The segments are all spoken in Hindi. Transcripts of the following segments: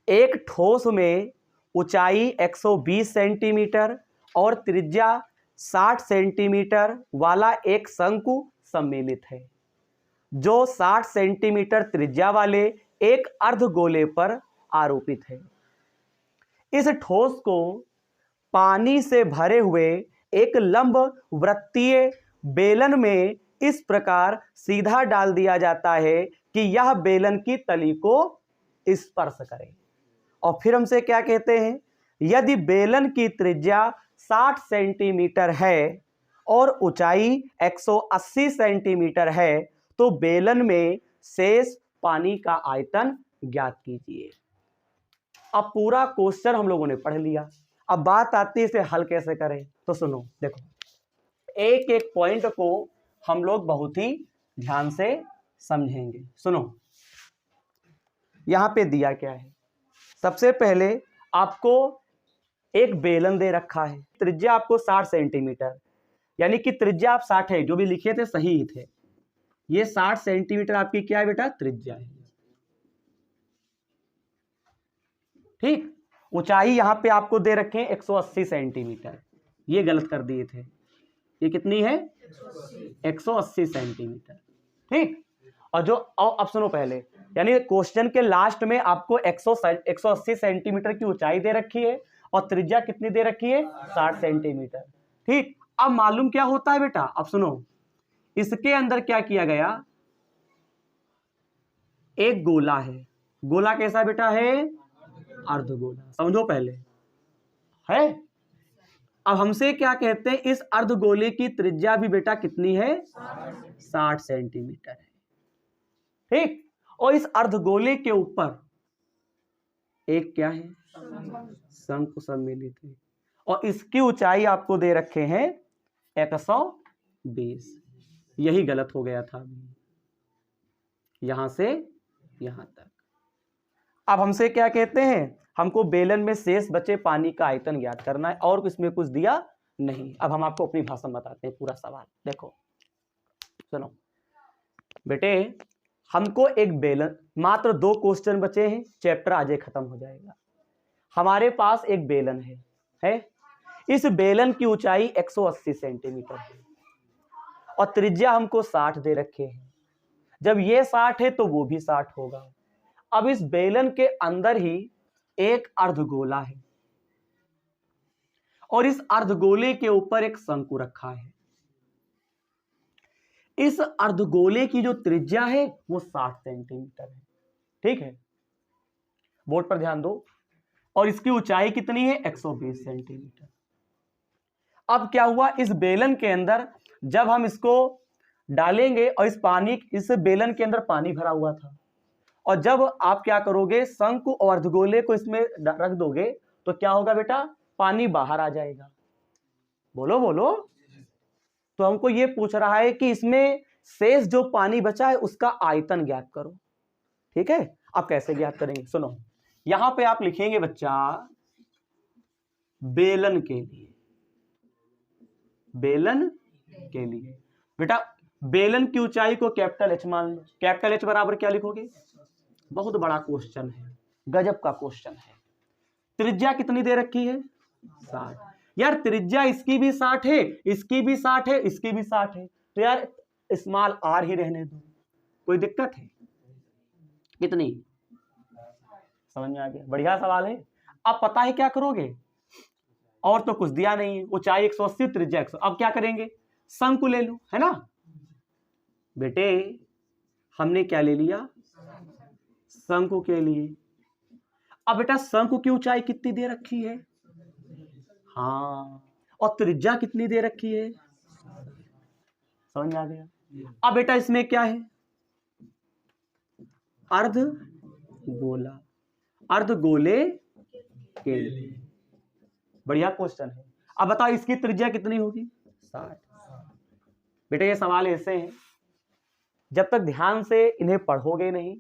एक ठोस में ऊंचाई 120 सेंटीमीटर और त्रिज्या 60 सेंटीमीटर वाला एक शंकु सम्मिलित है, जो 60 सेंटीमीटर त्रिज्या वाले एक अर्धगोले पर आरोपित है। इस ठोस को पानी से भरे हुए एक लंब वृत्तीय बेलन में इस प्रकार सीधा डाल दिया जाता है कि यह बेलन की तली को स्पर्श करे। और फिर हमसे क्या कहते हैं, यदि बेलन की त्रिज्या 60 सेंटीमीटर है और ऊंचाई 180 सेंटीमीटर है तो बेलन में शेष पानी का आयतन ज्ञात कीजिए। अब पूरा क्वेश्चन हम लोगों ने पढ़ लिया। अब बात आती है इसे हल कैसे करें। तो सुनो, देखो, एक एक पॉइंट को हम लोग बहुत ही ध्यान से समझेंगे। सुनो, यहां पे दिया क्या है। सबसे पहले आपको एक बेलन दे रखा है, त्रिज्या आपको 60 सेंटीमीटर, यानी कि त्रिज्या आप 60 है, जो भी लिखे थे सही ही थे। ये 60 सेंटीमीटर आपकी क्या है बेटा, त्रिज्या है। ठीक, ऊंचाई यहां पे आपको दे रखे हैं 180 सेंटीमीटर, ये गलत कर दिए थे। ये कितनी है, 180 सेंटीमीटर। ठीक, और जो अब सुनो पहले, यानी क्वेश्चन के लास्ट में आपको 180 सेंटीमीटर की ऊंचाई दे रखी है और त्रिज्या कितनी दे रखी है, 60 सेंटीमीटर। ठीक, अब मालूम क्या होता है बेटा, अब सुनो, इसके अंदर क्या किया गया, एक गोला है। गोला कैसा बेटा है, अर्धगोला। समझो पहले है। अब हमसे क्या कहते हैं, इस अर्धगोले की त्रिज्या भी बेटा कितनी है, 60 सेंटीमीटर है। ठीक, और इस अर्धगोले के ऊपर एक क्या है, शंकु सम्मिलित है, और इसकी ऊंचाई आपको दे रखे हैं 120। यही गलत हो गया था यहां से यहां तक। अब हमसे क्या कहते हैं, हमको बेलन में शेष बचे पानी का आयतन ज्ञात करना है, और इसमें कुछ दिया नहीं। अब हम आपको अपनी भाषा में बताते हैं पूरा सवाल। देखो सुनो बेटे, हमको एक बेलन, मात्र 2 क्वेश्चन बचे हैं, चैप्टर आज ही खत्म हो जाएगा। हमारे पास एक बेलन है। इस बेलन की ऊंचाई 180 सेंटीमीटर है और त्रिज्या हमको 60 दे रखे हैं। जब ये 60 है तो वो भी 60 होगा। अब इस बेलन के अंदर ही एक अर्धगोला है और इस अर्धगोले के ऊपर एक शंकु रखा है। इस अर्धगोले की जो त्रिज्या है वो 60 सेंटीमीटर है। ठीक है, बोर्ड पर ध्यान दो। और इसकी ऊंचाई कितनी है, 120 सेंटीमीटर। अब क्या हुआ, इस बेलन के अंदर जब हम इसको डालेंगे, और इस बेलन के अंदर पानी भरा हुआ था, और जब आप क्या करोगे, शंकु और अर्धगोले को इसमें रख दोगे तो क्या होगा बेटा, पानी बाहर आ जाएगा। बोलो बोलो। तो हमको ये पूछ रहा है कि इसमें शेष जो पानी बचा है उसका आयतन ज्ञात करो। ठीक है, अब कैसे ज्ञात करेंगे, सुनो, यहां पे आप लिखेंगे बच्चा, बेलन के लिए, बेलन के लिए बेटा, बेलन की ऊंचाई को कैपिटल H मान लो। कैपिटल H बराबर क्या लिखोगे, बहुत बड़ा क्वेश्चन है, गजब का क्वेश्चन है। त्रिज्या कितनी दे रखी है, 60। यार त्रिज्या इसकी भी 60 है, इसकी भी 60 है, इसकी भी 60 है, तो यार स्मॉल आर ही रहने दो, कोई दिक्कत है कितनी, समझ में आ गया, बढ़िया सवाल है। अब पता है क्या करोगे, और तो कुछ दिया नहीं है, ऊंचाई 180, त्रिज्या 100। अब क्या करेंगे, शंकु ले लो, है ना बेटे। हमने क्या ले लिया, शंकु के लिए। अब बेटा शंकु की ऊंचाई कितनी दे रखी है, हाँ, और त्रिज्या कितनी दे रखी है, समझ में आ गया। अब बेटा इसमें क्या है, अर्धगोला, अर्धगोले के लिए। बढ़िया क्वेश्चन है। अब बताओ इसकी त्रिज्या कितनी होगी, 60। बेटा ये सवाल ऐसे हैं, जब तक ध्यान से इन्हें पढ़ोगे नहीं,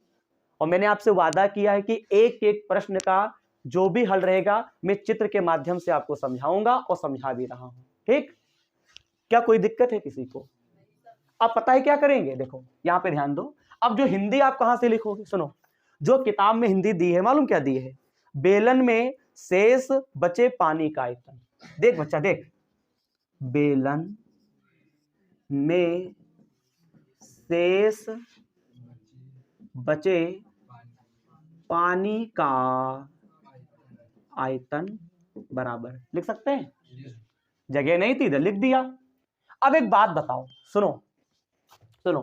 और मैंने आपसे वादा किया है कि एक एक प्रश्न का जो भी हल रहेगा मैं चित्र के माध्यम से आपको समझाऊंगा और समझा भी रहा हूं। ठीक, क्या कोई दिक्कत है किसी को। अब पता है क्या करेंगे, देखो यहां पे ध्यान दो। अब जो हिंदी आप कहां से लिखोगे, सुनो, जो किताब में हिंदी दी है, मालूम क्या दी है, बेलन में शेष बचे पानी का आयतन। देख बच्चा देख, बेलन में शेष बचे पानी का आयतन बराबर, लिख सकते हैं, जगह नहीं थी इधर लिख दिया। अब एक बात बताओ, सुनो सुनो,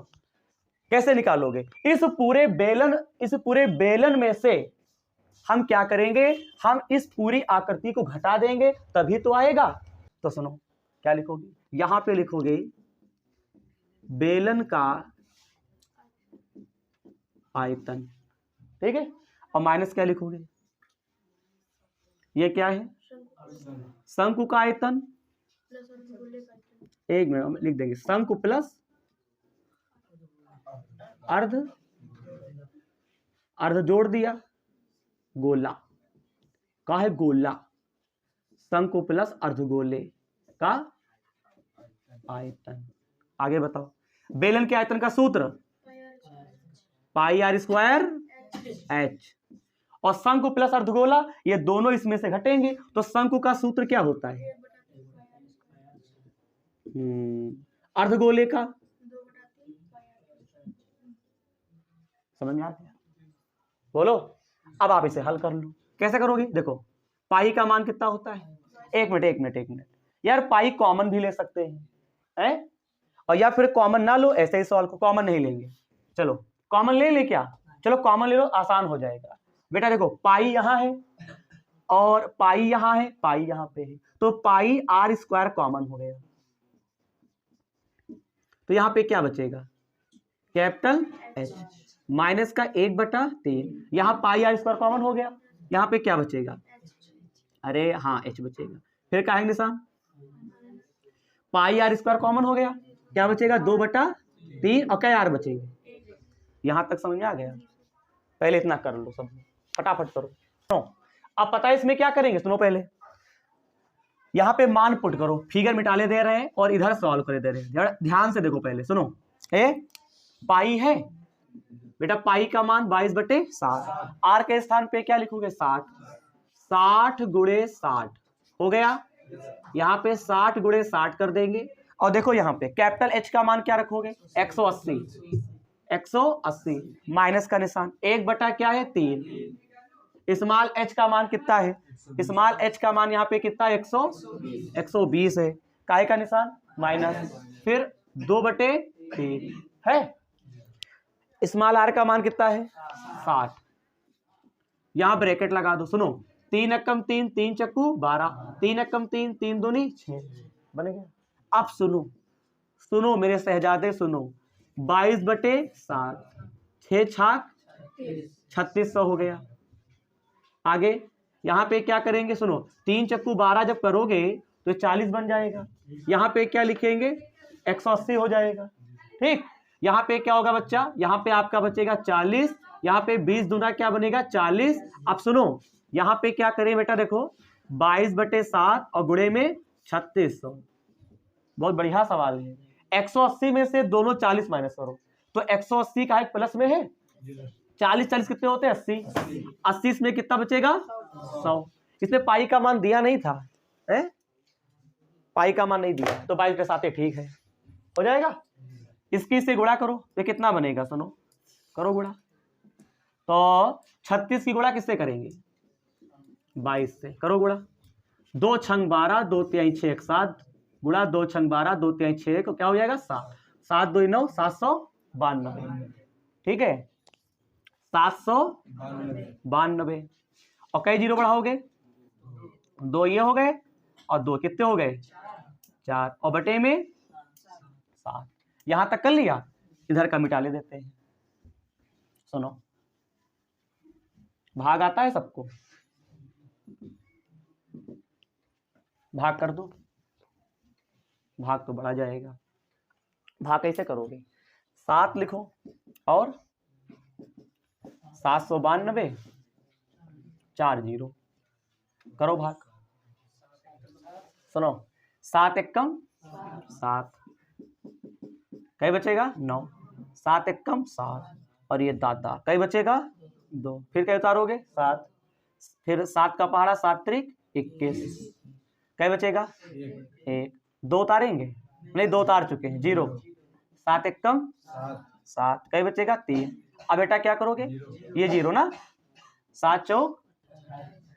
कैसे निकालोगे? इस पूरे बेलन में से हम क्या करेंगे, हम इस पूरी आकृति को घटा देंगे तभी तो आएगा। तो सुनो क्या लिखोगे, यहां पे लिखोगे बेलन का आयतन, ठीक है, और माइनस क्या लिखोगे, ये क्या है, शंकु का आयतन। एक मिनट लिख देंगे, शंकु प्लस अर्ध, अर्ध जोड़ दिया, गोला का है गोला, शंकु प्लस अर्धगोले का आयतन। आगे बताओ, बेलन के आयतन का सूत्र पाई आर स्क्वायर एच, और शंकु प्लस अर्धगोला ये दोनों इसमें से घटेंगे, तो शंकु का सूत्र क्या होता है, अर्धगोले का, समझ में आ गया? बोलो, अब आप इसे हल कर लो। कैसे करोगे, देखो पाई का मान कितना होता है, एक मिनट यार, पाई कॉमन भी ले सकते हैं, और या फिर कॉमन ना लो, ऐसे ही सवाल को कॉमन नहीं लेंगे, चलो कॉमन ले क्या, चलो कॉमन ले लो, आसान हो जाएगा। बेटा देखो पाई यहां है और पाई यहां है, पाई यहां पे है, तो पाई आर स्क्वायर कॉमन हो गया, तो यहां पे क्या बचेगा, कैपिटल एच माइनस का 1/3, यहां पाई आर स्क्वायर कॉमन हो गया, यहां पे क्या बचेगा, अरे हाँ एच बचेगा, फिर क्या है निशान, पाई आर स्क्वायर कॉमन हो गया, क्या बचेगा 2/3, और क्या आर बचेगा। यहां तक समझ में आ गया? पहले इतना कर लो, सब फटाफट करो। सुनो अब पता है इसमें क्या करेंगे, सुनो पहले यहां पे मान पुट करो, फिगर मिटाले दे रहे हैं और इधर सॉल्व करे दे रहे हैं, ध्यान से देखो पहले, सुनो पाई है बेटा, पाई का मान 22/7, आर के स्थान पे क्या लिखोगे 60, 60 गुणे 60 हो गया, यहाँ पे 60 गुणे 60 कर देंगे, और देखो यहाँ पे कैपिटल एच का मान क्या रखोगे 180, 180 माइनस का निशान 1 क्या है 3, स्मॉल एच का मान कितना है, स्मॉल एच का मान यहाँ पे कितना 120 है, काहे का निशान माइनस, फिर 2/3 है, स्मॉल आर का मान कितना है 60, यहां ब्रैकेट लगा दो, सुनो 3 एकम 3, 3 चक्कू 12, 3 एकम 3, 3 दूनी 6 बनेगा। अब सुनो मेरे शहजादे सुनो, 22/7, 6 छाक 3600 हो गया। आगे यहाँ पे क्या करेंगे, सुनो 3 चक्कू 12 जब करोगे तो 40 बन जाएगा, यहाँ पे क्या लिखेंगे 180 हो जाएगा, ठीक, यहाँ पे क्या होगा बच्चा, यहाँ पे आपका बचेगा 40, यहाँ पे 20 दूना क्या बनेगा 40। अब सुनो यहाँ पे क्या करें बेटा, देखो 22/7 और गुणे में 3600, बहुत बढ़िया सवाल है। 180 में से दोनों 40 माइनस करो, तो 180 का एक प्लस में है, 40 कितने होते हैं 80, 80 इसमें कितना बचेगा 100, इसमें पाई का मान दिया नहीं था, पाई का मान नहीं दिया, तो 22/7 ठीक है, हो जाएगा। इसकी से गुणा करो तो कितना बनेगा, सुनो करो गुणा, तो 36 की गुणा किससे करेंगे 22 से, करो गुणा, 2 छंग 12, 2 तिहाई 6 1 7, गुणा 2 छंग 12, 2 तिहाई 6 1, क्या हो जाएगा 7, 7 2 9 792, ठीक है 792, और कई जीरो बढ़ाओगे 2 ये हो गए और 2 कितने हो गए 4, और बटे में 7, यहां तक कर लिया, इधर का मिटा ले देते हैं। सुनो भाग आता है सबको, भाग कर दो, भाग तो बढ़ा जाएगा, भाग कैसे करोगे, 7 लिखो और 792 4 0 करो भाग, सुनो 7 एकम 7, कई बचेगा 9, 7 एकम 7, और ये दादा कई बचेगा 2, फिर क्या उतारोगे 7, फिर 7 का पहाड़ा 7 त्रिक 21, क्या बचेगा 1, 2 उतारेंगे नहीं, 2 उतार चुके हैं, 0, 7 एक कम 7, क्या बचेगा 3। अब बेटा क्या करोगे, ये 0 ना, 7 चौक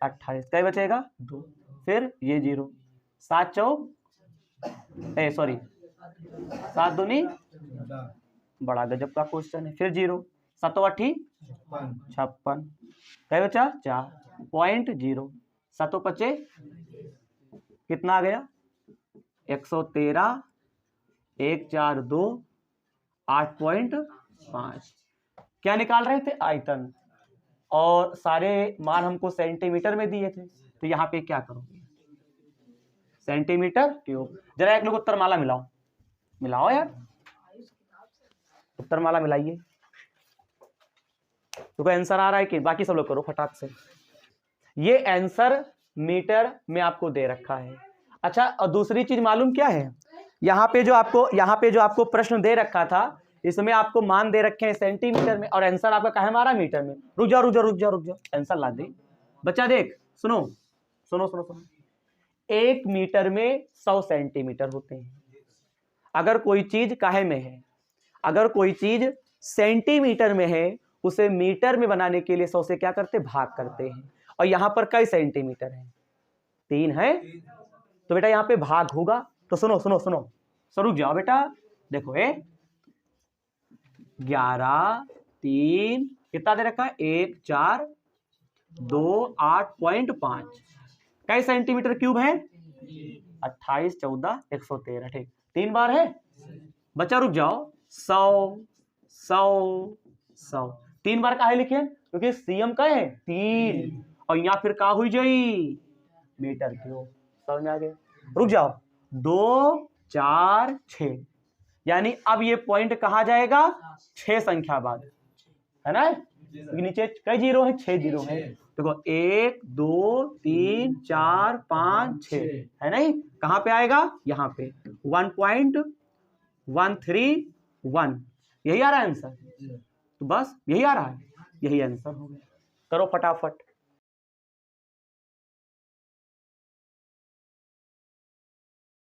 28, क्या बचेगा 2, फिर ये 0, 7 चौक सॉरी 7 दूनी बड़ा गजब का क्वेश्चन है, फिर 0, 7 8 56, क्या बचा 4.0, 7 5 कितना आ गया 113, 1 4 2 8.5। क्या निकाल रहे थे, आयतन, और सारे मान हमको सेंटीमीटर में दिए थे, तो यहाँ पे क्या करोगे, सेंटीमीटर क्यूब। जरा एक लोग उत्तरमाला मिलाओ, मिलाओ यार, उत्तरमाला मिलाइए, तो आंसर आ रहा है कि बाकी सब लोग करो फटाक से। ये आंसर मीटर में आपको दे रखा है। अच्छा, और दूसरी चीज मालूम क्या है, यहाँ पे जो आपको प्रश्न दे रखा था, इसमें आपको मान दे रखे हैं सेंटीमीटर में, और आंसर आपका कहाँ मारा, मीटर में। रुक जाओ, आंसर ला दे बच्चा, देख सुनो, 1 मीटर में 100 सेंटीमीटर होते हैं। अगर कोई चीज काहे में है, अगर कोई चीज सेंटीमीटर में है, उसे मीटर में बनाने के लिए 100 से क्या करते, भाग करते हैं। और यहां पर कई सेंटीमीटर है, 3 है, तो बेटा यहाँ पे भाग होगा। तो सुनो, रुक जाओ बेटा, देखो 11 3 कितना दे रखा है, 1 4 2 8.5, कई सेंटीमीटर क्यूब है, 28 14 113, ठीक, 3 बार है बच्चा। रुक जाओ, 100 3 बार काहे लिखे, क्योंकि सीएम का है 3, और यहाँ फिर का हुई जाई, मीटर क्यूब, समझ में आ गया। रुक जाओ, 2 4 6, यानी अब ये पॉइंट कहाँ जाएगा, 6 संख्या बाद, है ना, नीचे कई 0 है, 6 0 है, देखो 1 2 3 4 5 6, है नहीं, कहाँ पे आएगा, यहाँ पे 1.131, यही आ रहा है आंसर। तो बस यही आ रहा है, यही आंसर हो गया। करो फटाफट।